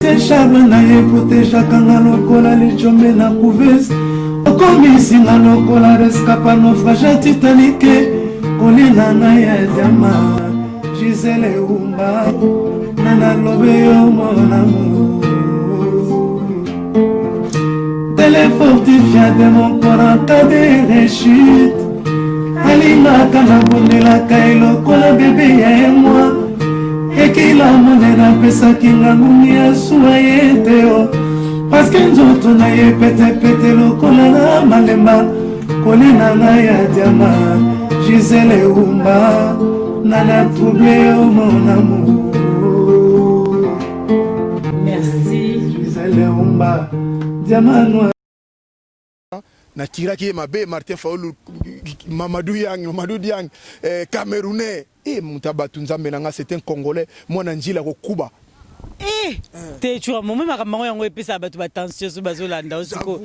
Charme na ye proteja kanga lokola lichombe na couveuse okomisinga lokola rescapa naufrage Titanic kolina na ya diama Gisele Umba nana lobe yo mon amour télé fortifié de mon corps en cas de rechute alingaka na bondelaka elokola bébé ya moi ekila monena pesaki ngangumi ya suwa ye te o paske nzoto na ye petepete lokola na malemba kolina na ya diama Gisele Umba nana trouble yo mon amour. Merci Gisele Umba diama noir na tiraki mabe Martin Fayulu Mamadou Diang Camerounais et Moutabatu Nzambe nanga c'est un Congolais mwana njila ko Kuba te tu as moment makambo yango epesa bato ba tension so bazolanda osiko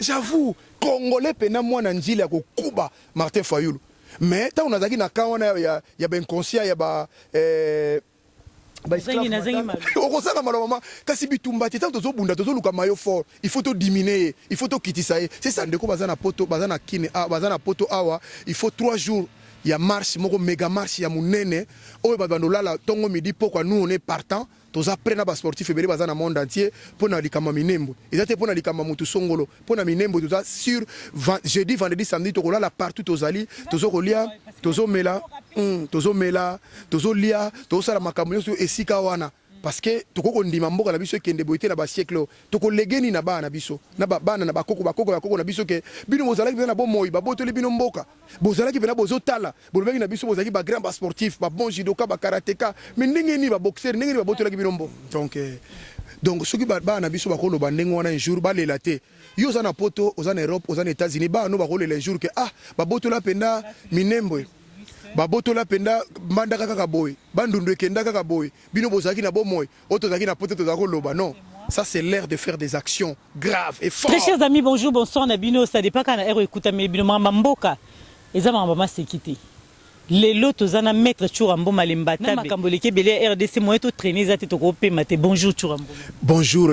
j'avoue Congolais pena mwana njila ko Kuba Martin Fayulu mais tant on a zaki na kaona ya ben conscient ya ba okosanga maloma kasi bitumba te tant tozobunda tozoluka mayo fort il faut to diminuer il faut to kitisa c'est ça ndeko bazana poto bazana kine bazana poto awa il faut 3 jours ya marche moko méga marche ya munene oyo babandolala tongo midi pourquoi nous on est partant toza prena ba sportif ebele bazana monde entier pona likama minembo ezate pona likama mutu songolo pona minembo toza sur jeudi vendredi samedi tokolala partout tozali tozokolia tozomela tozolia tozosala makambo nyonso esika wana parce que tokoko ndima mboka na biso ekende boite na ba siècle tokolegeni na bana biso na bana na bakoko na biso ke bino bozalaki na bo moyi babotoli bino mboka bozalaki pena bozotala bolobeki na biso bozalaki ba grand ba sportif ba bon judoka ba karateka mais ndenge ni ba boxeur ndenge ni babotolaki bino mboka donc soki bana biso bakoloba ndenge wana un jour balela te yo za na poto oza na Europe oza na États-Unis bano bakolela un jour ke babotola penda minembo babotola penda mbanda kaka boy bandundu ekenda kaka boy bino bozaki na bomoy otozaki na poto tozako loba non ça c'est l'heure de faire des actions graves et fortes. Très chers amis, bonjour, bonsoir Nabino, ça dépend quand ero écoute mais bino mboka ezama mama sécurité les lots zana maître Churambo Malembata makamboleke belé RDC moyen to traîner za te ko pema te bonjour Churambo. Bonjour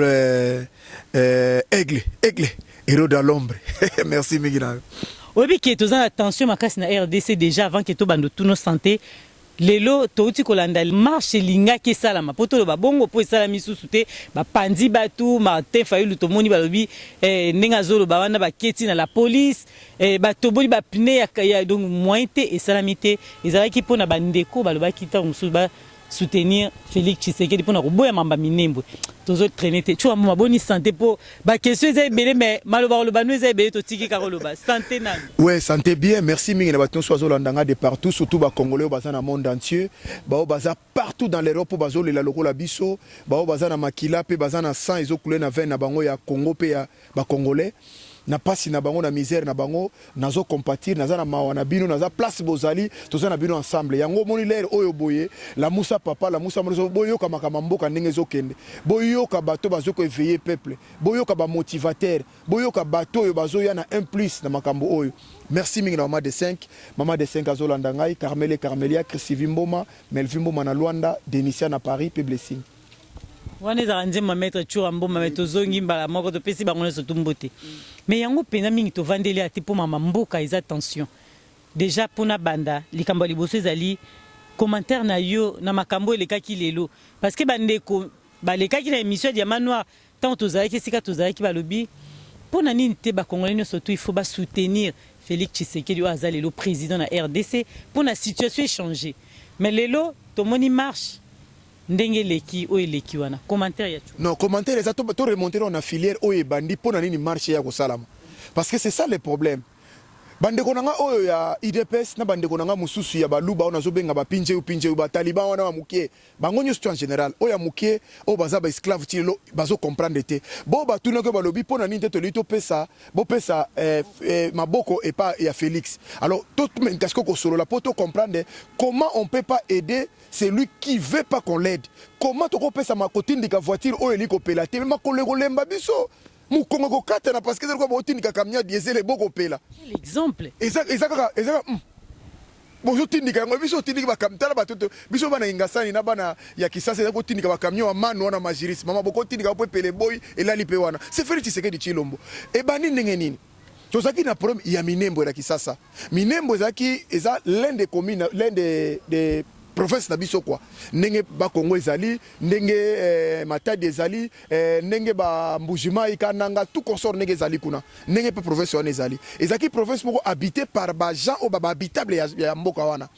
aigle héros dans l'ombre. Merci Migina. Obi qui est en attention makasi na RDC déjà avant que to bando tout nos santé lelo touti kolanda marche linga ke salama poto ba bongo po sala misusu te ba pandi batu Martin Fayulu to moni balobi ndinga zolo ba wana ba keti na la police ba toboli ba pne ya donc moité et salamité ezalaki pona ba ndeko baloba kita musu ba soutenir Félix Tshisekedi pour na koboya mamba minembo tozo traîner te tu as ma bonne santé pour ba question ezay belé mais maloba lo banu ezay belé to tiki karoloba santé na ouais santé bien merci mingi na baton sozo landanga de partout surtout ba congolais baza na monde entier ba baza partout dans l'Europe bazo lela lokola biso ba baza na makila pe baza na sang ezokule na veine na bango ya Congo pe ya ba congolais na pasi na bango na misère na bango nazo compatir naza na mawa na bino naza place bozali toza na bino ensemble yango moni lere oyo boye la musa papa la musa mozo boyo kama mboka ndenge zokende boyo ka bato bazoko éveiller peuple boyo ka ba motivateur boyo ka bato oyo bazo ya na un plus na makambo oyo. Merci mingi na mama de 5 azolanda ngai Carmelia Chrisivimboma Melvimboma na Luanda Denisia na Paris pe blessing wana za nje ma maître Churambo ma maître zongi mbala moko to pesi bango so tumbote mais yango pena mingi to vandeli ati po mama mboka isa attention déjà pona banda likambo liboso ezali commentaire na yo na makambo elekaki lelo parce que bandeko balekaki na émission ya manoir tant tozalaki sika tozalaki balobi pona nini te ba congolais surtout il faut ba soutenir Félix Tshisekedi azali le président na RDC pour la situation changer mais lelo to moni marche ndenge leki o eleki wana commentaire ya tu non commentaire ça to remonter on a filière o e bandi pona nini marche ya ko salama parce que c'est ça le problème bandeko nanga oyo ya IDPS na bandeko nanga mususu ya baluba ona zobenga ba pinje ba taliban wana ba mukie bango nyusto en général o ya mukie o baza ba esclave tilo bazo comprendre te bo ba tuna ko balobi pona nini te to lito pesa bo pesa maboko et pas ya Félix alors tout parce que ko solo la poto comprendre comment on peut pas aider celui qui veut pas qu'on l'aide comment to ko pesa makotindi ka voiture o eliko pelate mais makolego lemba biso mukongo ko katana parce que c'est quoi botini ka kamia diesel boko pela l'exemple exact bozo tindika yango biso tindiki bakamtala batoto biso bana ingasani na bana ya kisasa ya kotindika bakamio wa manu wana majiris mama boko tindika po pele boy elali pe wana c'est Félix Tshisekedi Tshilombo e bani ndenge nini tozaki na problème ya minembo ya kisasa minembo zaki eza l'un des communes l'un des provinces na biso quoi ndenge ba Kongo ezali ndenge Matadi ezali ndenge ba Mbujimai Kananga tout consort ndenge ezali kuna ndenge pe province wana ezali ezaki province moko habité par ba gens o ba habitable ya mboka wana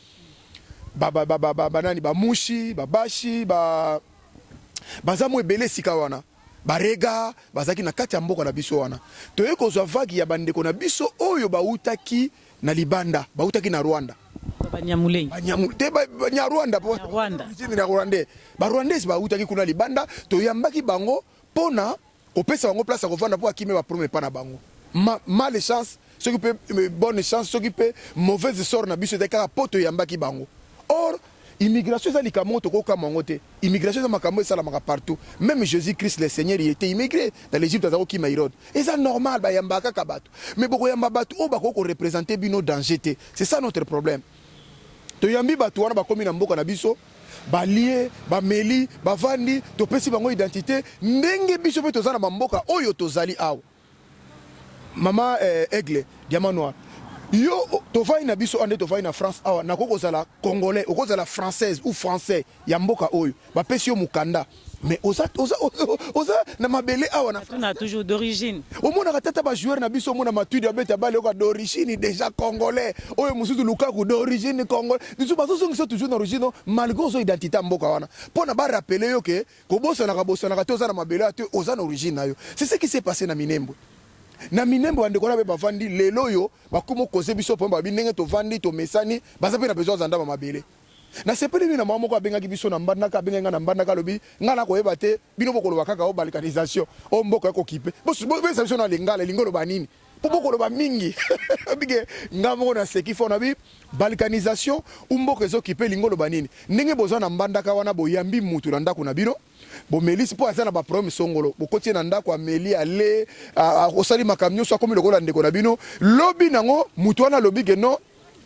nani ba mushi ba bashi ba bazamu ebele sika wana barega bazaki na kati ya mboka na biso wana toye kozwa vague ya bandeko na biso oyo bautaki na Libanda bautaki na Rwanda Banyamulenge Rwanda po Rwanda ba Rwandais bautaki kuna Libanda toyambaki bango pona kopesa bango place ya kovanda po akime ba prome pa na bango mal chance ce qui peut bonne chance ce qui peut mauvaise sort na biso tekaka poto yambaki bango or immigration ça likambo toko kamango te immigration ça makambo ça la maka partout même Jésus-Christ le Seigneur il était immigré dans l'Égypte azako ki mairod et ça normal ba yambaka kabatu mais boko yamba batu o bako ko représenter bino danger te c'est ça notre problème to yambi batu wana ba komi na mboka na biso ba lié ba meli ba vandi to pesi bango identité ndenge biso pe tozana na mboka oyo tozali aw mama Aigle diamant noir yo tovai na biso ande tovai na France awa na kokozala congolais okozala française ou français ya mboka oyo ba pesi yo mukanda mais oza na mabele awa na toujours d'origine au mona tata ba joueur na biso mona matuidi abeta bale ko d'origine déjà congolais oyo musuzu Lukaku d'origine congolais diso bazo sont toujours d'origine malgré son identité mboka wana pona ba rappeler yo ke ko bosa na te oza na mabele ate oza na origine na yo c'est ce qui s'est passé na Minembwe na Minembwe ande kona be bavandi lelo yo bakumo koze biso pomba binenge to vandi to mesani baza pe na besoin zanda ba mabele na sepele bina mama moko abenga biso na mbandaka abenga na mbandaka lobi ngana ko yeba te bino bokolo bakaka o balkanisation o mboka ko kipe boso besa biso na lingala lingolo banini po bokolo ba mingi bige ngamo na seki fona bi balkanisation o mboka zo kipe lingolo banini ndenge bozo na mbandaka wana boyambi mutu na ndako na bino bo melisi po azana ba problème songolo bo kotie na ndako ameli ale osali makamnyo so komi lokola ndeko na bino lobi nango mutu wana lobi ke no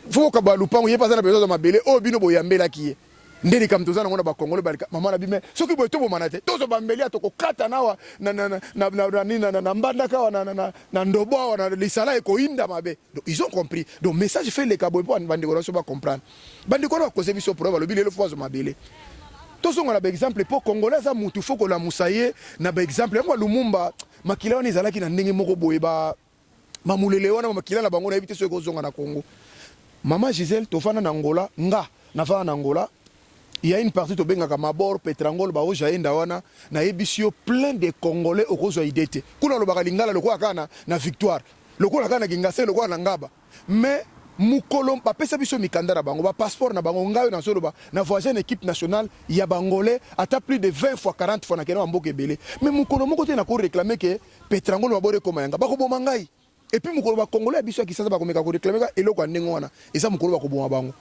faut ka ba lupango ye pasana besoin de mabele o bino boyambela kiye ndeli kam tozana ngona ba kongolo balika mama na bime soki boye to bomanate tozo bambeli atoko kata nawa na mbandaka wa na ndobo wa na lisala eko inda mabe donc ils ont compris donc message fait les cabo pour bandi ko so ba comprendre bandi ko na cause biso preuve lobi lelo fois mabele tozo ngona ba exemple pour congolais za mutu faut ko la musaye na ba exemple ngwa Lumumba makila wana ezalaki na ndenge moko boye ba mamulele wana makila na bango na ebite so ko zonga na Congo. Maman Gisèle, tu fana Angola, nga, na fana Angola. Il y a une partie de Bengaka Mabor, Petrangol, Bao, Jaïnda wana, na ebisio plein de Congolais au cause idété. Kuna lo bakalingala lo kwa kana na victoire. Lo kwa kana gingase lo kwa na ngaba. Mais mukolom pa pesa biso mikandara bango ba passeport na bango ngayo na solo ba na voyager en équipe nationale ya bangolais ata plus de 20 fois 40 fois na kena mboka ebele. Mais mukolom moko te na ko réclamer que Petrangol mabore koma yanga. Ba ko bomangai. Et puis mukolo ba congolais biso ki sasa ba komeka ko réclamer ka eloko ndenge wana eza mukolo ba ko boma bango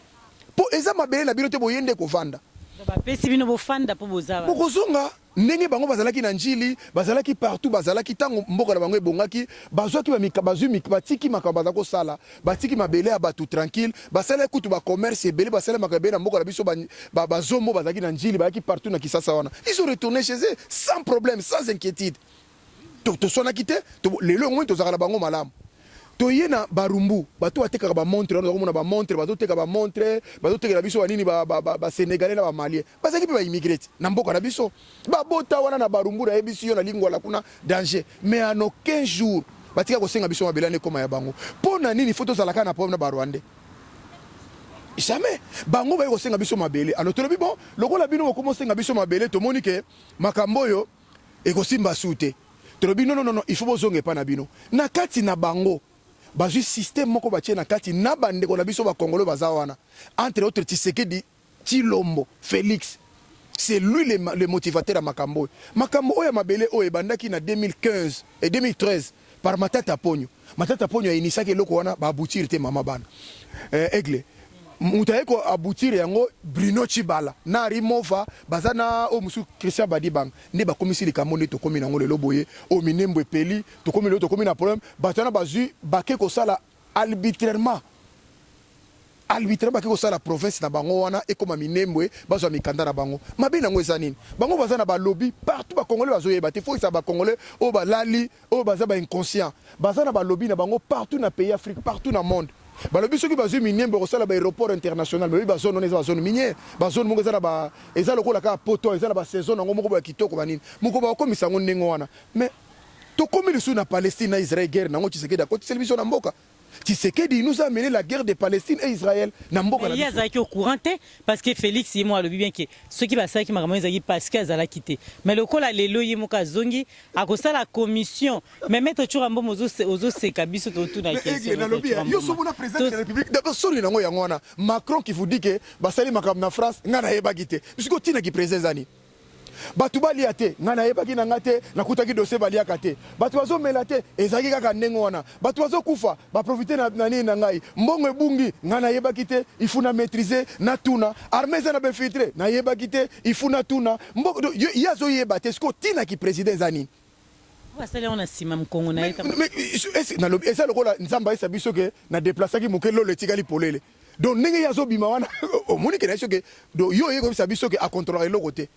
po eza mabele na bino te boyende ko vanda ba pesi bino bo fanda po bozaba bokozonga ndenge bango bazalaki na njili bazalaki partout bazalaki tango mboka na bango ebongaki bazwaki ba mikabazu mikbatiki makabata ko sala batiki mabele ya batu tranquille basala kutu ba commerce ebele basala makabele na mboka na biso ba zombo bazalaki na njili bazalaki partout na Kisasa wana ils ont retourné chez eux sans problème sans inquiétude to sona kité to lelo ngwe to zakala bango malamu to yena barumbu bato ateka ba montre on na ba montre bato teka ba montre bato teka biso banini ba sénégalais na ba malien bazaki ba immigrés na mboka na biso ba bota wana na barumbu na ebisi yo na lingwa la kuna danger mais en aucun jour batika ko senga biso mabelane koma ya bango pona nini photo zalaka na problème na ba Rwandais jamais bango ba ko senga biso mabele alors to lobi bon lokola bino ko mo senga biso mabele to monike makambo yo e ko simba sute. Non, il faut bozonge pa na bino. Na kati na bango, bazu système moko batie na kati na bande ko na biso ba Congolais bazawana. Entre autres Tshisekedi, Tshilombo, Félix. C'est lui le motivateur à Makambo. Makambo oya mabele oye bandaki na 2015 et 2013 par Matata Ponyo. Matata Ponyo a initié que loko wana ba aboutir te mama bana. Aigle. Mutaeko aboutir yango Bruno Chibala na Rimova bazana o musu Christian Badibang ne ba komisi likamone to komi nango lelo boye o Minembwe peli to komi na problème batana bazu bake ko sala arbitrairement arbitraire bakiko sala province na bango wana et comme minembwe bazo mikanda na bango mabe nango ezanini bango baza na ba lobby partout ba congolais bazo yeba te faut ça ba congolais o ba lali o baza ba inconscient baza na ba lobby na bango partout na pays Afrique partout na monde ba lobby soki bazo minembwe ko sala ba aéroport international ba bazo non eza zone minière ba zone moko eza na ba eza lokola ka poto eza na ba saison nango moko ba kitoko banini moko ba ko misango ndengo wana mais to komi le sou na Palestine na Israël guerre nango Tshisekedi à côté télévision na mboka Tshisekedi nous a mené la guerre de Palestine et Israël. Il y a au courant parce que Félix et moi le bien que ceux qui va ça qui m'a ramené parce qu'ils allaient quitter. Mais le col a les loyers moka zongi à cause de la commission. Mais mettre toujours un bon aux autres kabiso autour de la question. Yo sommes la présidente de la République. D'abord sur l'inango yangwana Macron qui vous dit que basali makam na France ngana yeba gite. Puisque tina qui présente zani. Batu bali ate ngana yeba ki nangate nakutaki dossier bali akate batu bazo melate ezaki kaka ndengo wana batu bazo kufa ba profiter na nani na ngai mbongo ebungi ngana yeba kite ifuna maîtriser na tuna armée za na be filtrer na yeba kite ifuna tuna mbongo yazo yeba te sko tina ki président zani wasale on a sima mkongo na eta mais na lobi esa lokola nzamba esa biso ke na déplacer ki mukelo le tikali polele donc ndenge yazo bima wana o moni ke na soke do yo yeko bisa biso ke a contrôler le côté.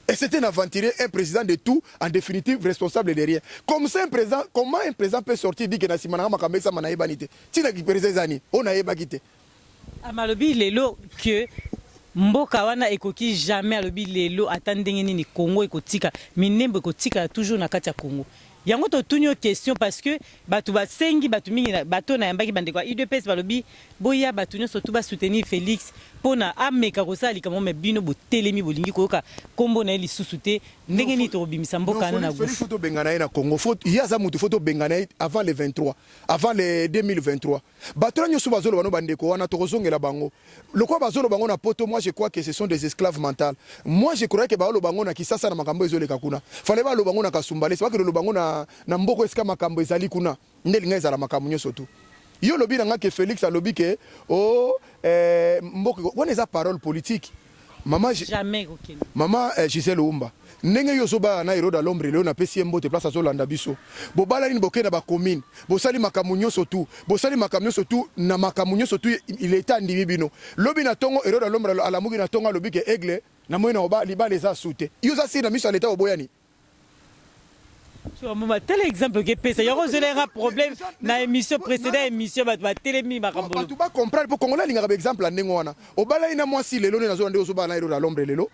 Et c'était un aventurier, un président de tout, en définitive responsable de rien. Comme ça, un président, comment un président peut sortir et dire que Nassimana Makamesa Manaïbanité? Tina qui président Zani, on a ébagité. Amalobi lelo que mboka wana ekoki jamais alobi lelo atandenge ni Congo ekotika minembo ekotika toujours na kati ya Congo. Yango to tunyo question parce que batu basengi batu mingi bato na yambaki bande kwa UDPS balobi boya batu nyo surtout ba soutenir Félix pona ameka ko sali kamo me bino bo telemi bolingi koka kombo na eli susute ndenge ni to bimisa mboka na go Félix photo bengana na Congo photo ya za mutu photo bengana avant le 23 avant le 2023 bato nyo so bazolo bano bande ko wana to kozongela bango lokwa bazolo bango na poto moi je crois que ce sont des esclaves mentaux moi je crois que baolo bango na Kisasa na makambo ezoleka kuna fallait ba lo bango na Kasumbale c'est pas que lo bango na mboko eska makambo ezali kuna ndelinga ezala makambo nyoso tu yo lobi na ngake Félix a lobi ke o mboko wana eza parole politique jamais aucun maman Gisèle Oumba ndenge yo soba na Héros d'Alombre leo na pesi mbote place azolanda biso bo bala ni boke na ba commune bo sali makambo nyoso tu bo sali makambo nyoso tu na makambo nyoso tu il est andi bino lobi na tongo Héros d'Alombre ala mugi na tongo lobi ke aigle na moina oba libale za soute yo za si na miso l'état oboyani. Tel exemple que pesa yoro un problème na émission précédente émission ba télémi makambo tu vas comprendre pour Congolais linga exemple ndengo wana obala ina mwasi lelo na zo ndezo bala iro la l'ombre lelo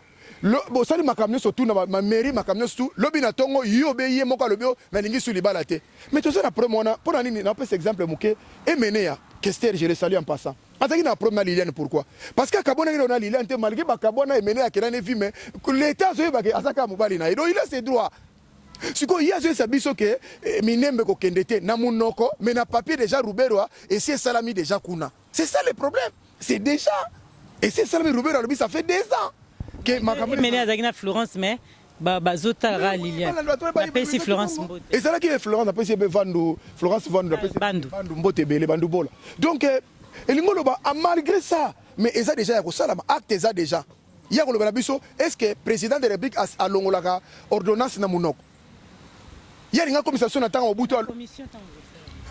bo sali makamyo surtout na ma mairie makamyo surtout lobi na tongo yo be ye moko lobi na lingi su libala te mais to ça na premier wana pour nani na pesa exemple muke emenea Kester je le salue en passant ataki na première Liliane pourquoi parce que kabona ngina na Liliane te malgré ba kabona emenea kelane vi mais l'état zo yeba ke asaka mobali na il a ses droits. Si il y a ce sabiso que minembe ko kendete na munoko mais na papier déjà Roubero et c'est salami déjà kuna. C'est ça le problème. C'est déjà et c'est salami Roubero ça fait 2 ans que makambo mené à Florence mais bazota ra Liliane. La pesi Florence Mbote. Et c'est là que Florence a pesi Vandu Florence Vandu la pesi Vandu Mbote belé Vandu bola. Donc elingolo ba malgré ça mais ça déjà ya ko salama acte ça déjà. Ya ko le biso est-ce que président de la République a longolaka ordonnance na munoko. Il y a une commission na tango buto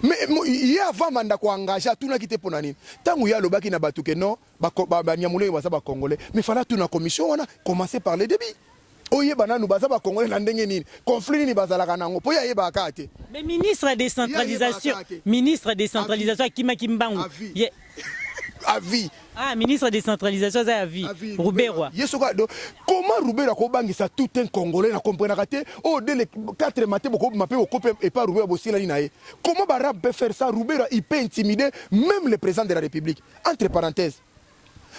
mais il y a avant manda ko engager tout na kité ponani tango ya lobaki na batuke non ba nyamule ba ba congolais mais fala tout na commission wana commencer par les débits oye bananu ba ba congolais na ndenge nini conflit ni bazala kanango po ya yeba akate mais ministre de décentralisation Kima Kimbangu à vie. Ah, ministre de décentralisation, ça à vie. Roubero. Comment Roubero a bangisa tout un Congolais na comprendre raté oh dès les 4 matins beaucoup m'appelle au copé et pas Roubero aussi la linae. Comment Barab peut faire ça Roubero il peut intimider même le président de la République. Entre parenthèses.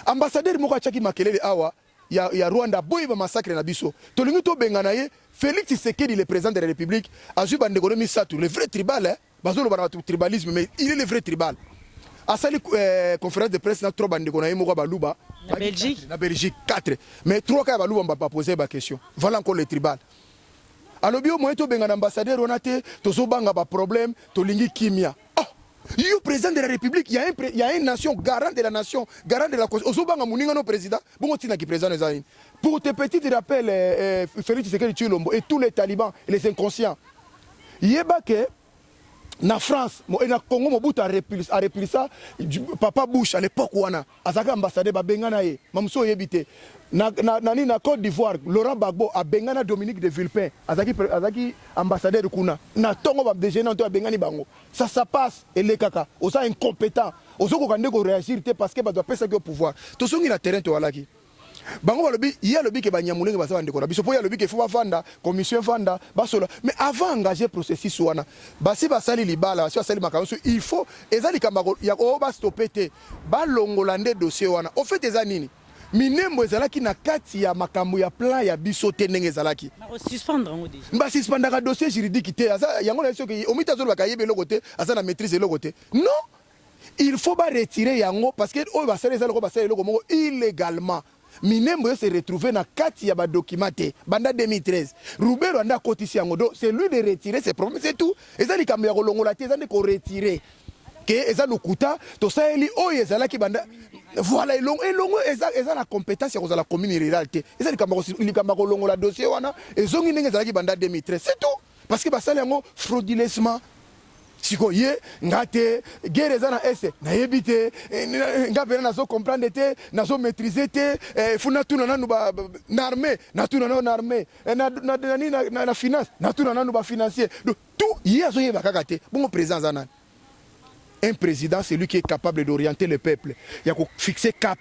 Ambassadeur Moko Tchaki Makelele awa ya Rwanda boy ba massacre na biso. Tolingi to bengana ye Félix Tshisekedi le président de la République a ju bandegolo misatu le vrai tribal hein. Bazolo ba tribalisme mais il est le vrai tribal. À cette conférence de presse, na 3 bandeko na yemo baluba na Belgique. Na Belgique 4. Mais 3 ka baluba m'a pas posé ba question. Voilà encore le tribal. Alors bio moyen to benga ambassadeur onate to zo banga ba problème to lingi kimia. Oh, you président de la République, il y a une nation garant de la nation, garant de la Constitution. Zo banga muninga no président. Bon tina qui président les aïn. Pour te petits rappels Félix Tshisekedi Tshilombo et tous les talibans et les inconscients. Yeba que na France et na Congo Mobutu a repris ça papa Bush à l'époque wana azaka ambassadeur ba bengana ye mamso yebite na Côte d'Ivoire Laurent Gbagbo a bengana Dominique de Villepin azaki ambassadeur kuna na tongo ba déjeuner to bengani bango ça passe et les kaka osa incompétent ozoko kande ko réagir parce que ba doit pesa au pouvoir to songi na terrain to alaki bango balobi ya lobi ke banyamulenge basaba ndeko na biso po ya lobi ke faut bavanda commission vanda basola mais avant engager processus wana basi basali libala basi basali makambo il faut ezali kambako ya ko ba stopper te ba longola nde dossier wana au fait eza nini minembo ezalaki na kati ya makambo ya plan ya biso te ndenge ezalaki ba suspendre ngo déjà ba suspendre ka dossier juridique te asa yango na soki omita zo ba kayebe lokote asa na maîtrise lokote non il faut ba retirer yango parce que o ba sala ezalo ko ba sala loko moko illégalement Minembo se retrouvé dans 4 ya ba documenté banda 2013 Roubert anda kotisi yango do c'est lui de retirer ses problèmes c'est tout ezali kambo ya kolongola te ezali ko retirer que eza lokuta to saeli o ezala ki banda voilà elongo eza la compétence ya kozala commune rurale te ezali kambo kolongola dossier wana ezongi ndenge ezala ki banda 2013 c'est tout parce que basali yango frauduleusement siko ye ngate guerre za na ese na yebite ngapena nazo comprendre te nazo maîtriser te funa tuna nanu ba na armée na tuna na armée na finance na tuna nanu ba financier tout ye azo yeba kaka te bon président zana un président c'est lui qui est capable d'orienter le peuple ya ko fixer cap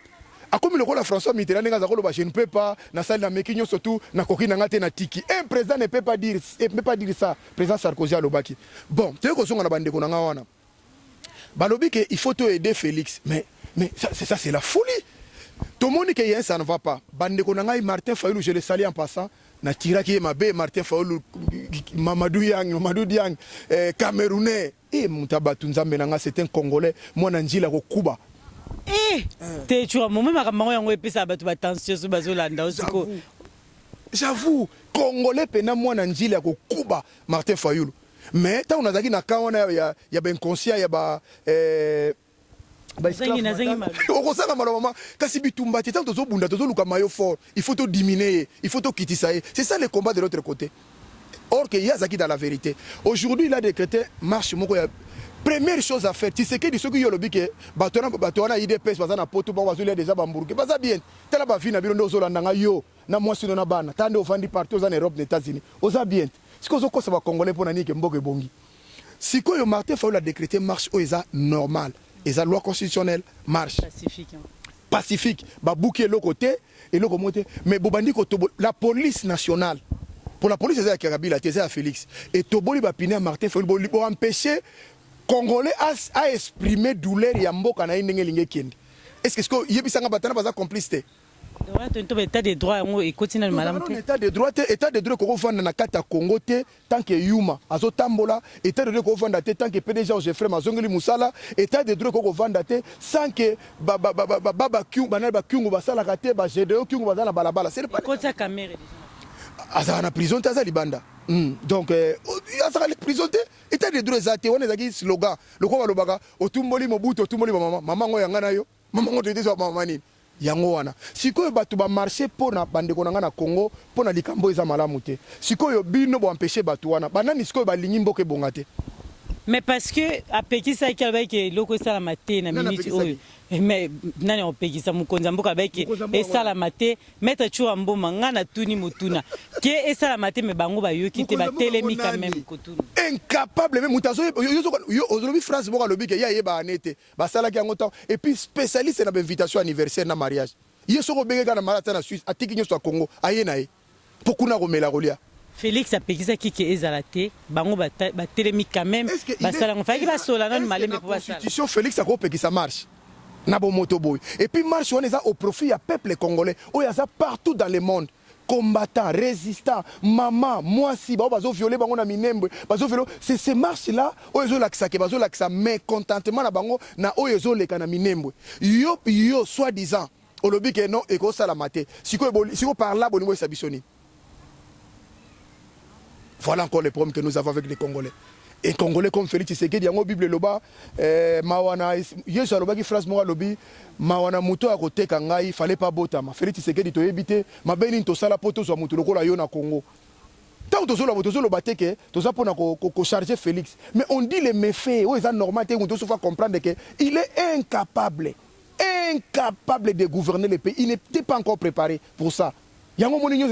a comme le rôle François Mitterrand nga zakolo ba je ne peux pas na salle na mekinyo surtout na kokina ngate na tiki un président ne peut pas dire ça président Sarkozy a lobaki bon te ko songa na bande ko na wana balobi que il faut aider Félix mais ça c'est la folie tout le monde que ça ne va pas bande ko na ngai Martin Fayulu je le salue en passant na tiraki mabe Martin Fayulu Mamadou Diang Camerounais et Moutabatu Nzambe nanga c'est un Congolais moi na njila ko Kuba te tu vois moi makambo yango epesa bato ba tension so bazolanda osiko j'avoue Congolais pena moi na njila ko Kuba Martin Fayulu mais ta unazaki na kaona ya ben conscient ya ba okosanga maloma kasi bitumba te tanto zobunda tozoluka mayo fort il faut te diminuer il faut te kitisa c'est ça le combat de l'autre côté or que yazaki dans la vérité aujourd'hui il a décrété marche moko ya première chose à faire tu sais que de ceux qui yolobi que batona IDPS bazana poto ba wazulia déjà bamburuke baza bien tala ba vina bilondo zolanda nga yo na mwasi no na bana tande ofandi partout aux Europe aux États-Unis oza bien siko zoko sa ba congolais pona niki mboke bongi siko yo Martin Fayulu a décrété marche oza normal et la loi constitutionnelle marche pacifique ba bouquer le côté et le côté mais bobandi ko la police nationale pour la police c'est à Kabila c'est à Félix et toboli ba piner Martin Fayulu pour empêcher Congolais a exprimé douleur ya mboka na ndenge linge kende est-ce que yebisanga batana baza complicité état de droit et continue le malam état de droit ko vanda na kata Congo te tant que Yuma azotambola état de droit ko vanda te tant que PDG Geoffrey Mazongeli Musala état de droit ko vanda te sans que baba kyungu banal ba kyungu basala kate ba GDO kyungu bazana balabala c'est pas kota caméra déjà na prison ta za libanda donc azaka la prison te état de droit zate on ezaki slogan le ko balobaka otumboli Mobutu otumboli mama ngo yanga nayo mama ngo te dezo mama nini yango wana sikoyo bato ba marché pona bandeko nanga na Congo pona likambo eza malamu te sikoyo bino bo empêcher bato wana banani sikoyo balingi mboke bonga te mais parce que apekisa ki ke loko sala maté na minute oyo mais nani opekisa mukonza mboka beke esala maté mettre chua mboma ngana tuni mutuna ke esala maté me bango ba yoki te ba telemi quand même kotuna incapable même mutazo yo aujourd'hui France boka lobike ya yeba anete ba sala ki ngoto et puis spécialiste na invitation anniversaire na mariage yeso ko benge kana marata na Suisse atiki nyoso Congo ayena ye pokuna komela kolia Félix a pekisa ki ezalate bango ba telemi quand même ba sala ngo faki ba sola non malembe pour ba sala constitution Félix a ko pekisa marche na bo motoboy et puis marche on est au profit ya peuple congolais o ya ça partout dans le monde combattants résistants maman moi si bazo violer bango na minembe bazo violer c'est ces marches là o ezo lakisa ke bazo lakisa mais contentement na bango na o ezo leka na minembe yo soi-disant o lobi ke non e ko sala maté siko par là bonimo sabisoni. Voilà encore les problèmes que nous avons avec les Congolais. Et Congolais comme Félix Tshisekedi, yango Bible loba, mawana yeso loba ki phrase mo lobi, mawana muto akote kangai, il fallait pas botama. Félix Tshisekedi to ebité, mabeni to sala poto so muto lokola yo na Congo. tant que tu as battu, tu as chargé Félix. Mais on dit les méfaits, c'est normal, tu dois comprendre qu'il est incapable de gouverner le pays. Il n'était pas encore préparé pour ça. Il y a un moment où il y a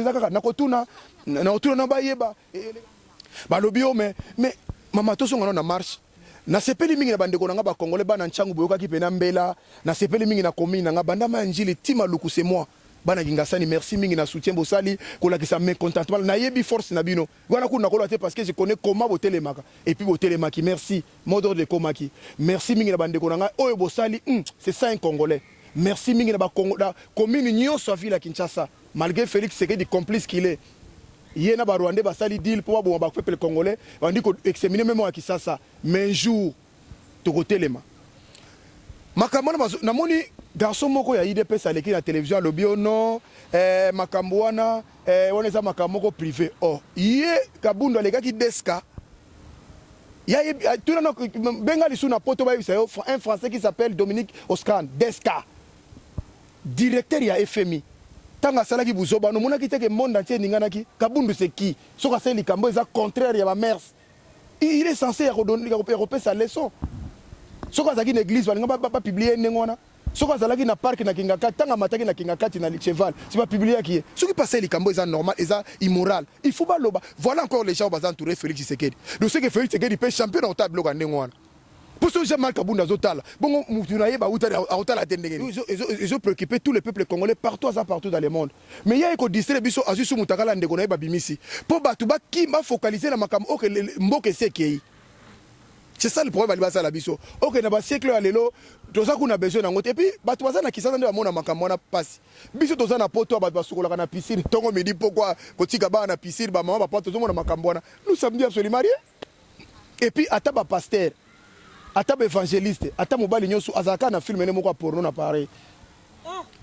mais maman, tu es en marche. Na sepeli mingi na bandeko nanga ba congolais ba na nchangu boyoka ki pena mbela na sepeli mingi na commune nanga banda manjili tima luku c'est moi bana kingasani merci mingi na soutien bosali ko la kisa mécontentement na yebi force na bino wana ku na ko parce que je connais comment botelemaka et puis botelemaki merci modor de komaki merci mingi na bandeko nanga oyo bosali c'est ça un congolais merci mingi na ba commune nyonso ville à Kinshasa malgré Félix Tshisekedi complice qu'il est yena ba Rwandais basali deal pour ba peuple congolais on dit ko examiner même à Kinshasa mais un jour to kotelema makambo na moni garçon moko ya IDPS aleki na télévision lobi non makambo wana on eza makambo moko privé oh ye kabundo aleka ki deska ya tout na bengali sous na poto ba un français qui s'appelle Dominique Oscan deska directeur ya FMI tanga salaki buzoba no monaki teke monde entier ninganaki kabundu c'est qui soka c'est likambo eza contraire ya ba mers il est censé redonner sa leçon soka zaki une église balinga pas publier ndengona soka zalaki na parc na kingaka tanga mataki na kingakati na cheval c'est pas publier qui soki passer likambo eza normal eza immoral il faut pas loba voilà encore les gens bazan entouré Félix Tshisekedi donc c'est que Félix Tshisekedi peut champion au table ka ndengona pour ce jamais kabunda zotala bon mutunaye ba utala tendenge ils ont préoccupé tous les peuples congolais partout dans le monde mais il y a ko distraire biso azusu mutakala ndeko na ba bimisi po batu ba ki ba focaliser na makambo ok mboke sekei c'est ça le problème ali basa la biso ok na ba siècle ya lelo toza kuna besoin na ngote et puis batu baza na kisasa nde ba mona makambo na passe biso toza na poto ba basukola na piscine tongo midi pourquoi kotika ba na piscine ba mama ba poto toza na makambo na nous sommes absolument rien et puis ata ba pasteur ata ba évangéliste ata mobali nyoso azaka na film ne moko porno na pareil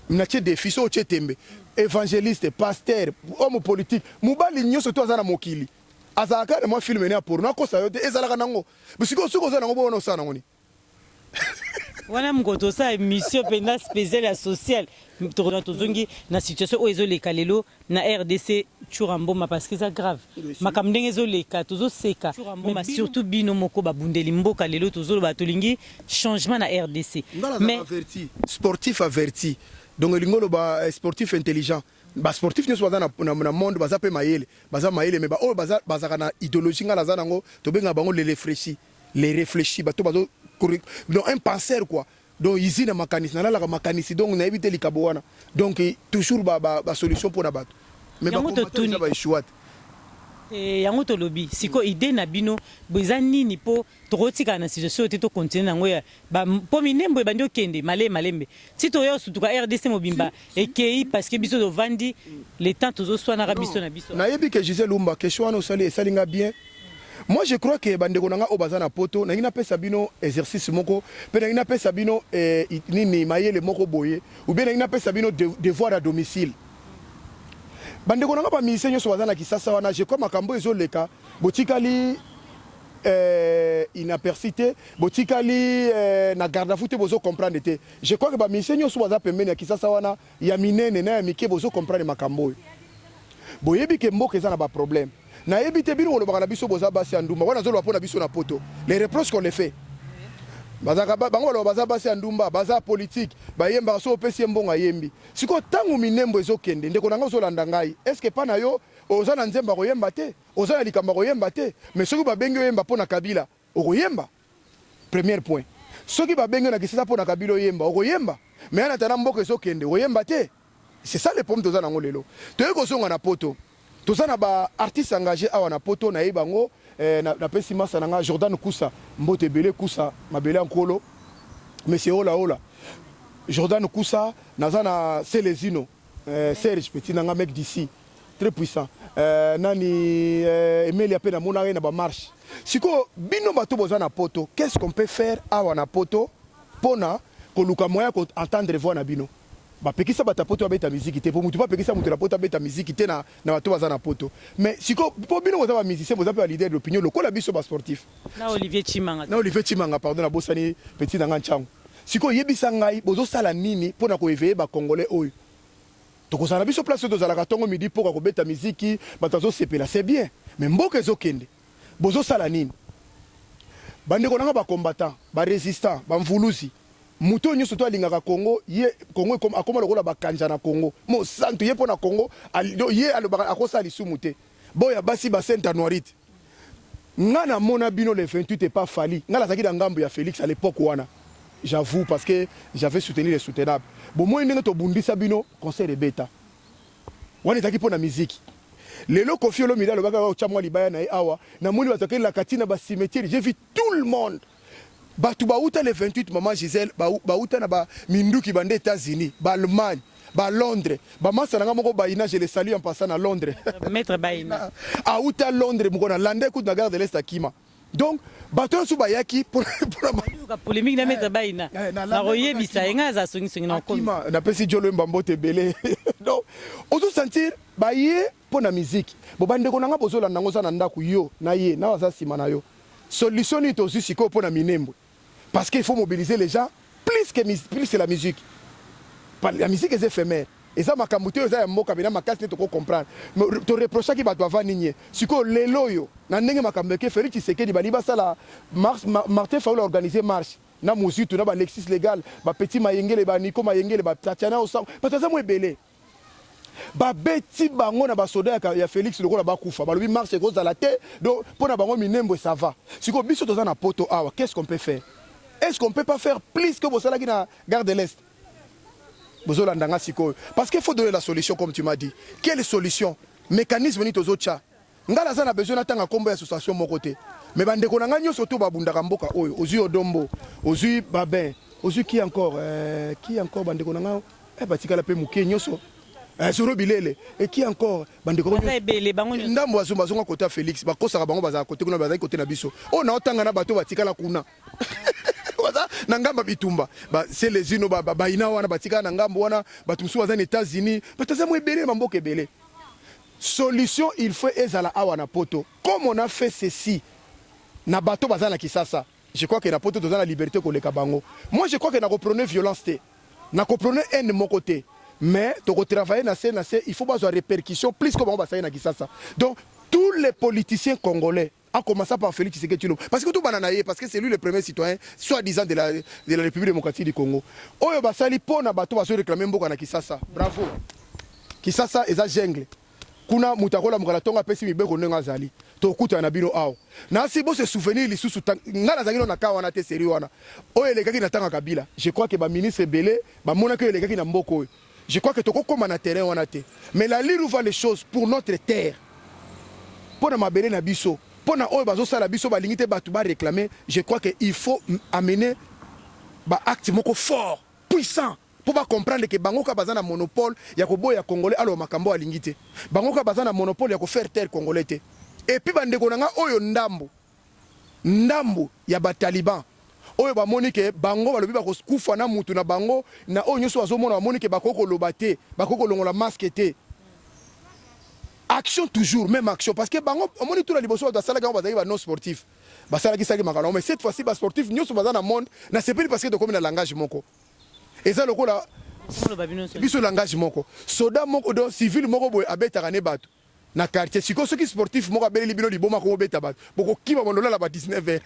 na tie défi so tie tembe évangéliste pasteur homme politique mobali nyoso to azana mokili azaka na mo film ne porno ko sa yote ezalaka nango bisiko suko za nango bona osana ngoni wana mgoto sa émission pena spéciale sociale tozongi na situation o ezoleka lelo na RDC Churamboma parce que c'est grave makambo ndenge ezoleka tozoseka mais surtout bino moko babundeli mboka lelo tozoloba tolingi changement na RDC mais sportif averti donc lingolo ba sportif intelligent ba sportif ne soit na monde baza pe mayele mais ba o baza na idéologie ngala za nango to benga bango les réfléchis bato bazo donc un penseur quoi donc ici na mécanisme na la mécanisme donc na éviter les kabouana donc toujours ba solution pour na bato mais ba combattre ba échouat yango to lobby siko idée na bino boza nini po tokotika na situation te to continuer nango ya ba po minembo bandi okende malembe si to yo sutuka RDC mobimba ekei parce que biso do vandi les temps tozo soina na biso na yebi que Gisèle Lumba question no sali salinga bien. Moi je crois que bandeko nanga obazana poto na ngina pesa bino exercice moko pe na ngina pesa bino nini mayele moko boye ou bien na ngina pesa bino devoir à domicile bandeko nanga ba ministre nyoso bazana kisasa wana je crois makambo ezoleka botikali inapercité botikali na garde à foot bozo comprendre te je crois que ba ministre nyoso baza pembeni ya kisasa wana ya minene na ya mike bozo comprendre makambo boyebi ke mboka eza na ba problème na ebité bino lo bakala biso boza basi andumba wana zolo pona biso na poto les reproches qu'on les fait bazaka bango lo baza basi andumba baza politique bayemba so pesi mbonga yembi siko tangu minembo ezokende ndeko nanga zolanda ngai est-ce que pana yo oza na nzemba koyemba te oza na likamba koyemba te mais soki babengi oyemba pona Kabila okoyemba premier point soki babengi na kisasa pona Kabila oyemba okoyemba mais ana tana mboka ezokende oyemba te c'est ça le problème toza nango lelo toyeko songa na poto tozana ba artiste engagé awa na poto na yebango na pesi masa nanga Jordan Kousa mbote belé Kousa mabele nkolo monsieur ola Jordan Kousa nazana Célésino Serge Petit nanga mec d'ici très puissant nani Emelia pe na mona na ba marche siko bino bato bozana poto qu'est-ce qu'on peut faire awa na poto pona koluka moya ko entendre voix na bino ba pekisa bata poto abeta musique te po mutu ba pekisa mutu la poto abeta musique te na bato bazana poto mais siko po bino boza ba musicien boza pe leader d'opinion lokola biso ba sportif na Olivier Chimanga pardon na bosani petit nanga nchangu siko yebisa ngai bozo sala nini pona ko éveiller ba congolais oyo to ko sala biso place to zala katongo midi poko ko beta musique batazo sepela c'est bien mais mboka ezokende bozosala nini bandeko nanga bacombattant barésistant bamvulusi moto nyonso to alingaka Congo ye Congo akoma lokola bakanja na Congo mo santu ye mpo na Congo ye alobaka akosala lisumu te boya basi basenta noirite nga na mona bino le 28 et pas fali nga lazaki na ngambo ya Félix à l'époque wana j'avoue parce que j'avais soutenu les soutenables bon moi ndenge to bundisa bino conseil de bêta wana taki pona musique lelo Koffi Olomide alobaka ochamwa libaya na awa na moni batokeli la katina ba cimetière j'ai vu tout le monde batu bauta le 28 maman Gisèle bauta na ba minduki bande États-Unis ba Allemagne ba Londres ba masalanga moko baina je les salue en passant à Londres maître baina auta Londres moko na lande coup de la gare de l'Est akima donc bato su bayaki pour la polémique na maître baina na royer bisayenga za songi na akima na pesi jolo mbambote belé donc ozo sentir baye pour la musique bo bande ko nanga bozola nango za na ndaku yo na ye na waza sima na yo solution ni to siko pour na minembo parce qu'il faut mobiliser les gens plus que la musique. La musique est éphémère. Et ça, ma kamouté, ça y mboka bina makasi ne to comprendre. Mais te reprocher qui va doit nigné. Siko lelo yo, na ndenge makambeke Félix Tshisekedi bali basala Martin Fayulu organiser marche. Na muzitu na ba Lexis légal, ba petit mayengele ba Nico mayengele ba Tatiana Osam. Pataza mo ebele. Ba beti bango na ba soda ya Félix lokola ba kufa. Ba lobi marche cause à la tête. Donc pour na bango minembo ça va. Siko biso toza na poto awa, qu'est-ce qu'on peut faire? Est-ce qu'on peut pas faire plus que bosala ki na gare de l'Est? Parce qu'il faut donner la solution comme tu m'as dit. Quelle solution? Mécanisme ni tozocha. Ngala za na besoin natanga kombo association mon côté. Mais bande ko nanga nyoso to babundaka mboka oyo, ozu odombo, ozu babin, ozu qui encore bande ko nanga batika la pe muke nyoso. Zoro bilele et qui encore bande ko ndambo azumba zonga côté Félix, ba kosa bango baza côté kuna baza côté na biso. O na otanga na bato batika la kuna. Nangamba bitumba c'est les uno baina wana batika na ngambo wana batumsu aux États-Unis bataza mo ebele mamboke ebele solution il faut ezala awa na poto comme on a fait ceci na bato bazana kisasa je crois que na poto tozana liberté ko leka bango moi je crois que na reprenez violence té na reprenez haine de mon côté mais to travailler na c'est il faut pas avoir répercussion plus comme on va ça na kisasa donc tous les politiciens congolais en commençant par Félix Tshisekedi parce que tout bananaye parce que c'est lui le premier citoyen soi-disant de la République démocratique du Congo. Oyo basali pona bato baso réclamer mboka na Kisasa. Bravo. Kisasa eza jungle. Kuna mutakola mukala tonga pesi mibeko nenga zali. To kuta na bino awo. Na si bo se souvenir lisusu ngala zangino na kawa na te seri wana. Oyo elekaki na tanga Kabila. Je crois que ba ministre belé ba mona que elekaki na mboko. Je crois que toko koma na terrain wana te. Mais la lire ouvre les choses pour notre terre. Pour na mabele na biso. Pour na oyo bazosala biso balingite batu ba réclamer, je crois que il faut amener ba acte moko fort, puissant pour pas comprendre que bango ka bazana monopole ya ko boya congolais alors makambo alingite. Bango ka bazana monopole ya ko faire taire congolais te. Et puis bandeko nanga oyo ndambo ya ba taliban. Oyo ba monike bango balobi ba ko kufa na mutu na bango na oyo nyoso azomona ba monike ba koko lobate, ba koko longola masque te. Action toujours, même action. Parce que bango, on moni tout la liboso da sala quand on non sportif. Ba sala ki saki makalo, mais cette fois-ci ba sportif nyoso baza na monde, na c'est pas parce que to comme na langage moko. Et ça loko la biso langage moko. Soda moko do civil moko boy abeta kané bato. Na quartier siko ceux qui sportif moko abeli libino liboma ko beta bato. Boko kiba mondola la ba 19h.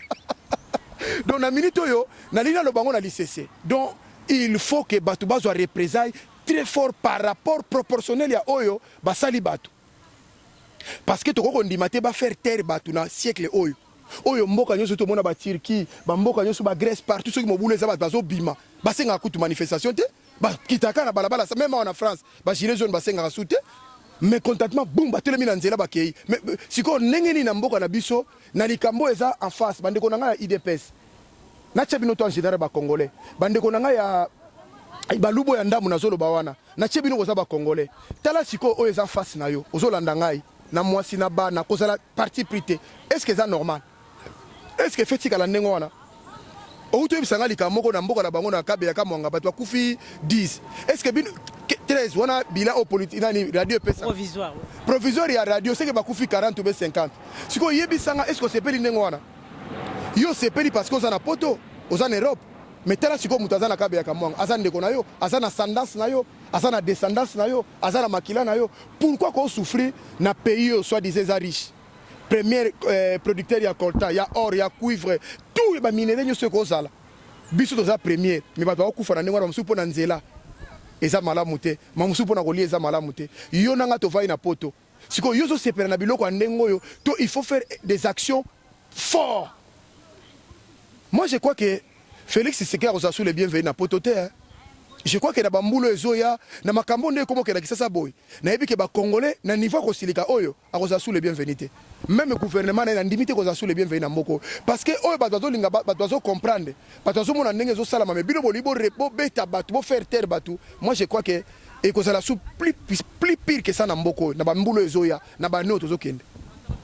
Donc na minute yo, na lina lo bango na l'ICC. Donc il faut que bato bazo représailles très fort par rapport proportionnel ya oyo ba sali bato. Parce que toko kondimate ba faire terre batu na siècle oyo oyo mboka nyoso to mona ba Turquie ba mboka nyoso ba Grèce partout ceux qui mobule za bazo bima ba senga kutu manifestation te ba kitaka na balabala même en France ba gilet jaune ba senga soute mais contentement boum ba telemi na nzela ba kei mais siko nengeni na mboka na biso na likambo eza en face bande ko nanga ya IDPS na tchabino to en général ba congolais bande ko nanga ya balubo ya ndamu na zolo ba wana na tchabino ko za ba congolais tala siko oyo eza face na yo ozolanda ngai na mwasi na ba na kozala parti prité est-ce que c'est normal est-ce que fait la ndenge wana outo bisanga likamoko na mboka na bango na kabela ka mwanga bato kufi 10 est-ce que 13 wana bila au politique nani radio pesa provisoire ya radio c'est que bakufi 40 ou 50 siko yebisanga est-ce que c'est peli ndenge wana yo c'est peli parce que on a poto on en Europe mais tala siko mutazana kabela ka mwanga azana ndeko na yo azana ascendance na yo azana descendance na yo azana makila na yo pourquoi qu'on souffrir na pays soit disait riche premier producteur ya coltan ya or ya cuivre tout ba minerai nyonso ekozala biso toza premier mais bato bakufa na ndenge wana mosusu mpona nzela eza malamu te mamosusu mpona kolia eza malamu te yo nanga tovai na poto sikoyo yo ozosepela na biloko ya ndenge oyo to il faut faire des actions fortes. Moi je crois que Félix Tshisekedi akozala sous les bienvenus na poto te. Je crois que na bambulo ezoya na makambo nde komo kela kisasa boy na yebi ke ba congolais na niveau ko silika oyo akozala sous les bienvenus te. Même gouvernement na ndimité kozala sous les bienvenus na mboko parce que oyo bato linga bato zo comprendre bato zo mona ndenge zo sala ma bino bolibo rebo beta bato bo faire taire bato. Moi je crois que et kozala sous plus pire que ça na mboko na bambulo ezoya na ba noto zo kende.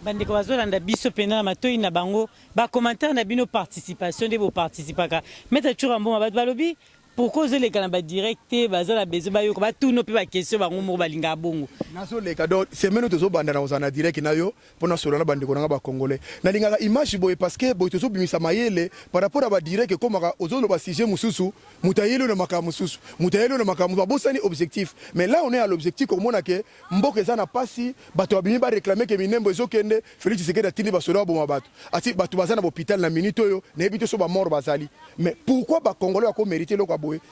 Bandeko bazolanda biso pena matoi na bango ba commentaire na bino participation de bo participaka meta chura mboma bato balobi pourquoi les canabas directés bazala bezo ba yo ko ba tout no pe ba question bango mo balinga bongo nazo le cadeau c'est meno tozo banda na ozana direct na yo pona solo na bandeko na ba congolais na linga image boy parce que boy tozo bimisa mayele par rapport à ba direct comme ozolo ba sujet mususu mutayelo na makamu mususu mutayelo na makamu ba bosani objectif mais là on est à l'objectif comme on a que mboka za na pasi bato abimi ba réclamer que minembo ezokende Félix Tshisekedi atindi ba solo ba bato ati bato bazana ba hôpital na minute oyo na ebito so ba mort bazali mais pourquoi ba congolais ko mériter lo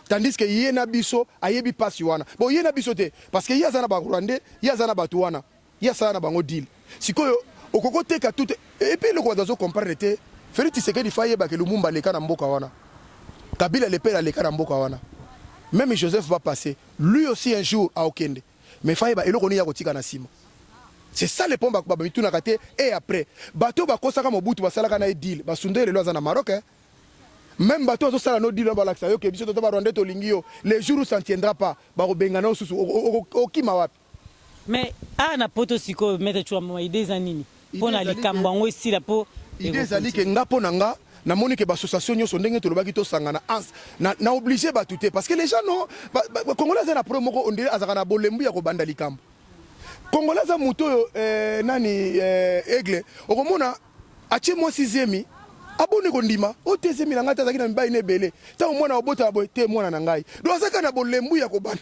tandis que yena biso ayebi pasi wana bon yena biso te parce que yazana ba Rwandais yazana ba tuwana yazana bango deal sikoyo okoko teka tout et puis le quoi dazo comprendre te Félix Tshisekedi faye ba ke Lumumba leka na mboka wana Kabila le père leka na mboka wana même Joseph va passer lui aussi un jour à Okende mais faye ba eloko ni ya kotika na sima c'est ça le pomba ba mituna kate et après bato ba kosaka mobutu basalaka na deal ba sundele lo azana Maroc même bateau to sala no dilo ba laksa yo ke biso to ba Rwanda to lingio les jours où ça ne tiendra pas ba ko bengana susu okima wapi mais ana poto siko mettre tu mo idée zanini pona likambo ngo esila po idée zali ke ngapo nanga na moni ke ba association nyo so ndenge to lobaki to sangana na obligé ba touter parce que les gens non congolais na promo ko ondire azaka na bolembu ya ko banda likambo congolais za muto nani aigle okomona atie mo 6e abone kondima o tezemi nanga tazaki na mibai nebele ta omona obota boy te mwana na ngai do azaka na bolembu ya kobana.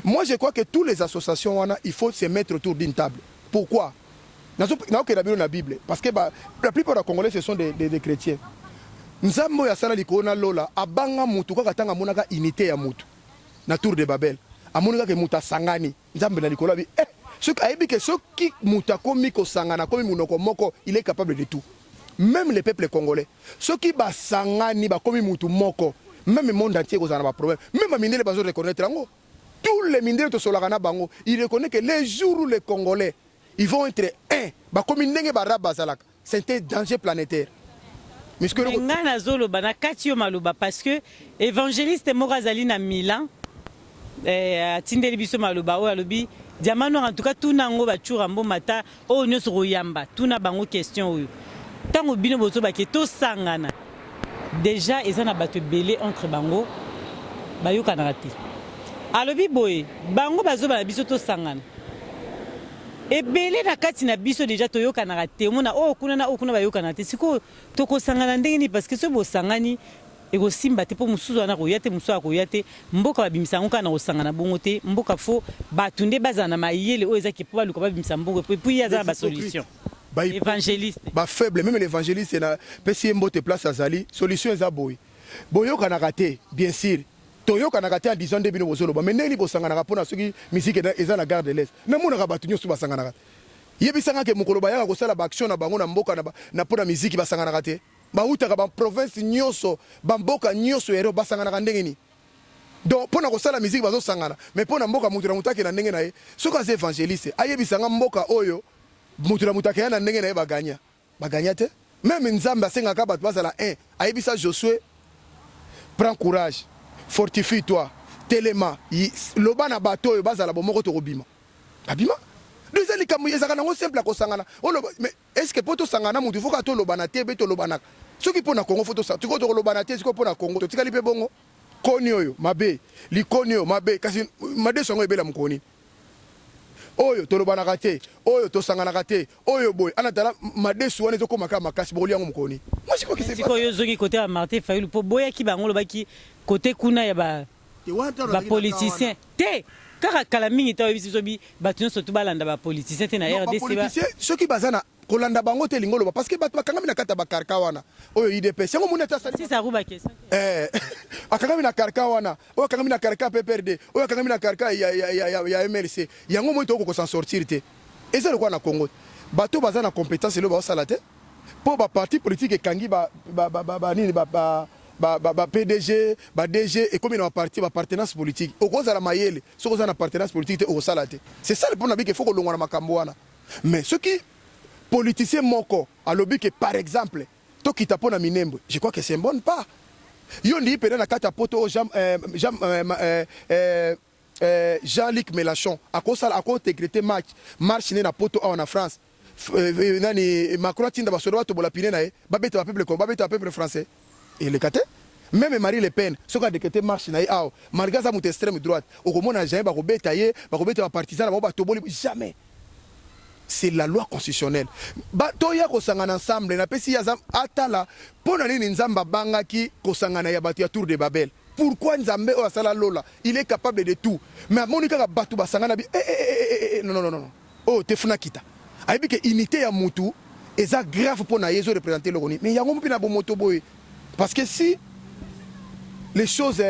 Moi je crois que toutes les associations wana il faut se mettre autour d'une table. Pourquoi na ok na la Bible parce que la plupart des Congolais ce sont des chrétiens. Nzambo ya sala likona lola abanga mutu kaka tanga monaka unité ya mutu na tour de Babel amonaka ke muta sangani nzambe na likola bi ce aibi que ce qui muta komi ko sangana komi munoko moko il est capable de tout. Même les peuples congolais, ceux qui basangani bakomi mutu moko, même le monde entier kozana ba problème, même les minéraux bazo reconnaître ngo. Tous les minéraux to solakana bango, ils reconnaissent que les jours où les Congolais ils vont être un, bakomi ndenge bara bazalaka, c'est un danger planétaire. Mais ce que ngana zolo bana katio maluba parce que évangéliste Morazali na Milan atindeli biso maluba o alobi diamano en tout cas tout nango ba churambo mata o nyoso royamba, tout na bango question oyo. Tango bino bozo baki to sangana déjà ezana bato belé entre bango bayoka na rati alobi boye bango bazo bana biso to sangana e belé na kati na biso déjà to yoka na rati mona o kuna na o kuna bayoka na rati siko to ko sangana ndenge ni parce que so bo sangani e ko simba te po musuzu na ko yate musuzu ko yate mboka babimisa ngoka na ko sangana bongo te mboka fo batunde bazana mayele o ezaki po baluka babimisa mbongo puis yaza ba solution. Évangéliste. Bah faible, même l'évangéliste, c'est un mbote place à Zali. Solution est à boy. Boyo kana raté, bien sûr. Toyo kana raté en disant début de solo. Mais n'est-ce pas sangana rapona ceux qui musique est dans la gare de l'Est. Ne mon rabattu sur basangana. Yebi sanga ke mukolo baya ko sala ba action na bango na mboka na pona musique ba sangana raté. Ba uta ba province nyoso, ba mboka nyoso ero ba sangana ndenge ni. Donc pona ko sala musique bazo sangana. Mais pona mboka mutu na mutaki na ndenge na ye. Soka c'est évangéliste. Ayebi sanga mboka oyo mutula mutakaya na ndenge na ye baganya te même nzamba sengaka bato bazala ayebisa Josué prends courage fortifie toi telema loba na bato oyo bazala bomoko to kobima babima deux likambo ezaka nango simple ko sangana mais est-ce que poto sangana mutu faut ka to loba na te be to loba na soki pona Congo faut to sa tiko to loba na te siko pona Congo to tikali pe bongo koni oyo mabe likoni oyo mabe kasi made songo ebela mukoni oyo tolobanaka te oyo tosanganaka te oyo boy anatala madesu wana ezokoma makasi boli yango mukoni moi je crois que c'est pas yo zongi côté à Martin Fayulu po boya ki bango lobaki côté kuna ya ba politicien te kaka kala mingi ta biso bi batu surtout balanda ba politicien te na RDC ba ceux qui bazana kolanda bango te lingolo parce que batu bakangami na kata bakarka wana oyo IDPS yango muneta sali si ça ruba question akangami na karka wana oyo akangami na karka PPRD oyo akangami na karka ya MLC yango mo to ko s'en sortir te ezalo kwa na Congo bato bazana compétence le ba sala te pour ba parti politique ekangi ba nini ba PDG ba DG et comme dans parti ba partenance politique okoza la mayele sokoza na partenance politique te okosala te c'est ça le problème que faut ko longwa na makambo wana mais ce qui politicien moko a lobby que par exemple to kitapo na minembo je crois que c'est un bon pas yo ndi pena na kata poto Jean-Luc Mélenchon à cause intégrité marche na poto en France nani Macron tinda basodo to bola pine na e babeta peuple ko babeta peuple français et le kate même Marie Le Pen ce qu'a décrété marche na e aw malgré ça mot extrême droite au komona jamais ba ko beta ye ba ko beta partisan ba to boli jamais. C'est la loi constitutionnelle. Toya ko sangana ensemble na pesi ya atala pona nini nzamba bangaki ko sangana ya batu ya Tour de Babel. Pourquoi Nzambe o sala lola? Il est capable de tout. Mais monika ka batu ba sangana bi non. Oh te funa kita. Aibi que unité ya mutu eza grave pona yezo représenter le Roni. Mais yango mpina bo moto boy. Parce que si les choses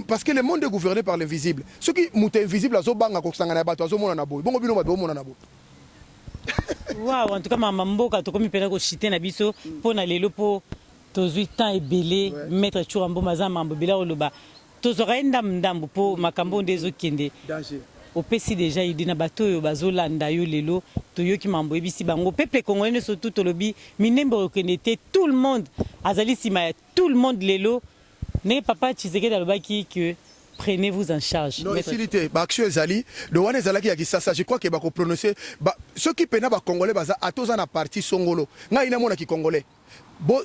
parce que le monde est gouverné par l'invisible. Ce qui mutu invisible azo banga ko sangana ya batu azo mona na boy. Bongo bino ba mona na boy. Wow, en tout cas mama mboka to komi pena ko chiter na biso pona lelo po tozwi temps ebele maître Churambo mazama mbobela oloba tozora ndambo po makambo ndezo kende danger opesi déjà idi na bato yo bazolanda yo lelo toyoki mambo ebisi bango peuple congolais surtout tolobi minembo okende tout le monde azali sima tout le monde lelo ne papa Tshisekedi alobaki que prenez-vous en charge. Non, ici, l'action Zali, le Wane Zalaki a dit ça, je crois qu'il va prononcer. Ceux qui peinent les Congolais, à tous en parti Songolo. N'a il a qui Congolais. Bon,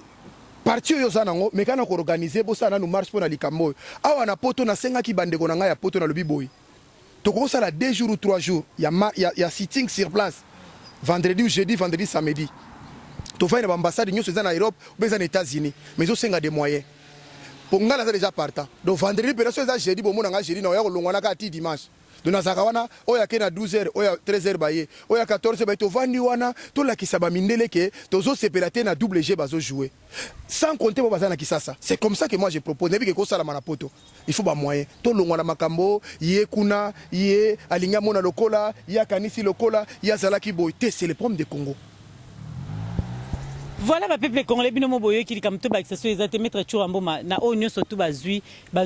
parti Yozanango, mais quand on organise, bon, ça nous marche pour la Likambo. Ah, on a poto na senga qui bande gonanga ya poto na le biboy. Tu commences à la 2 jours ou 3 jours. Il y a sitting sur place. Vendredi ou jeudi, vendredi, samedi. Tu fais une ambassade, nous sommes en Europe, ou aux États-Unis. Mais ils ont des moyens. Pour nga c'est déjà partant. Donc vendredi personne ça jeudi bon nga jeudi na yako longwana ka ti dimanche. Donc na zakawana oya ke na 12h oya 13h baye oya 14h baye to vandi wana to la kisaba mindele ke tozo separater na double G bazo jouer. Sans compter bo bazana kisasa. C'est comme ça que moi je propose nebi ke ko sala mana poto. Il faut ba moyen. To longwana makambo yé kuna yé alinga mona lokola ya kanisi lokola ya zalaki boy. C'est le problème de Congo. Voilà ma peuple congolais bino boyo ki likamto ba exception ezate maître Churambo na onyo surtout bazui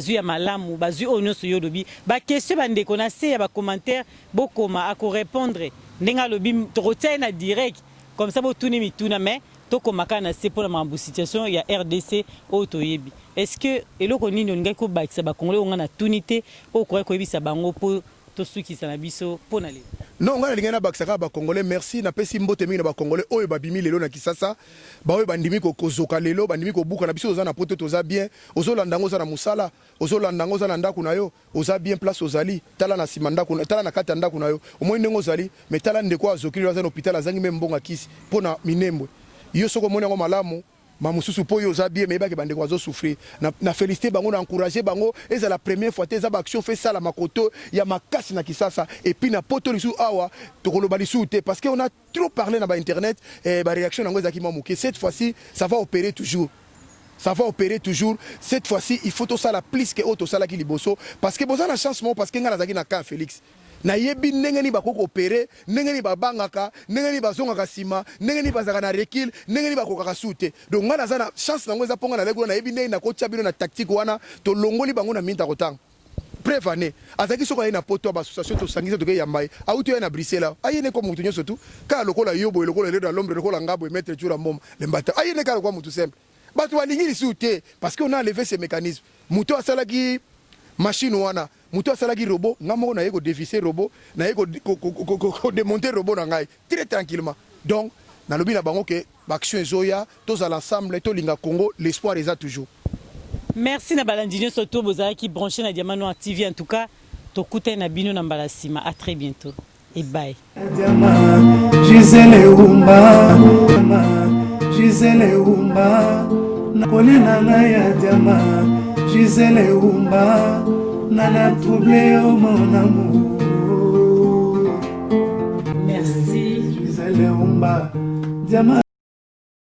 ya malamu bazui onyo so yodobi ba question ba ndeko na se ya ba commentaire bokoma ako répondre ndenga lobi to retia na direct comme ça bo tuni mituna mais to komaka na se pour la mambu situation ya RDC otoyebi est-ce que eloko nini olinga ko ba ba congolais onga na tunité o ko yebisa bango po to suki sana biso pona le non ngana lingana baksaka ba congolais merci na pesi mbote mingi na ba congolais oyo babimi lelo na Kisasa ba oyo bandimi ko kozoka lelo bandimi ko buka na biso ozana poto toza bien ozolanda ngo za na musala ozolanda ngo za na ndako na yo oza bien place ozali tala na simanda kuna tala na kata ndako na yo omoi ndengo ozali mais tala ndeko azokili za na hôpital azangi même mbonga kisi pona minembwe yo soko mona ngo malamu mamususu po yo za bien mais ba ke bandeko azo souffrir na féliciter bango na encourager bango et c'est la première fois tes action fait ça la makoto ya makasi na Kisasa et puis na poto lisu awa to koloba lisu te parce que on a trop parlé na ba internet et ba réaction ngo ezaki mamuke cette fois-ci ça va opérer toujours. Ça va opérer toujours. Cette fois-ci, il faut tout ça la plus que auto ça la qui liboso parce que boza na chance mo parce que ngala zaki na ka Félix. Na yebi ndenge ni bakoko opérer, ndenge ni babangaka, ndenge ni bazongaka sima, ndenge ni bazaka na recul, ndenge ni bakokaka sute. Donc ngala za na chance nango za ponga na lego na yebi ndenge na kocha bino na tactique wana to longoli bango na minta kotanga. Prévané. Azaki soko na poto ba association to sangisa to ke yambai. Auto ya na Bruxelles. Ayene ko mutu nyoso tu. Ka lokola yobo lokola le dans l'ombre lokola ngabo mettre toujours mboma. Le mbata. Ayene ka kwa mutu simple. Bato walingi lisute parce qu'on a enlevé ces mécanismes. Muto asalaki machine wana, muto asalaki robot, ngamo na yeko dévisser robot, na yeko démonter robot na ngai très tranquillement. Donc na lobi na bango ke action ezoya, tous à l'ensemble, to linga Congo, l'espoir est là toujours. Merci na balandinyo surtout bozala qui branché na Diamant Noir TV en tout cas, to kuta na bino na mbalasima. À très bientôt et bye. Gisele Umba, Gisele Umba. Nakolina na ya diama Gisele Umba nana troublé oh mon amour. Merci. Je suis allé au bas, diamant.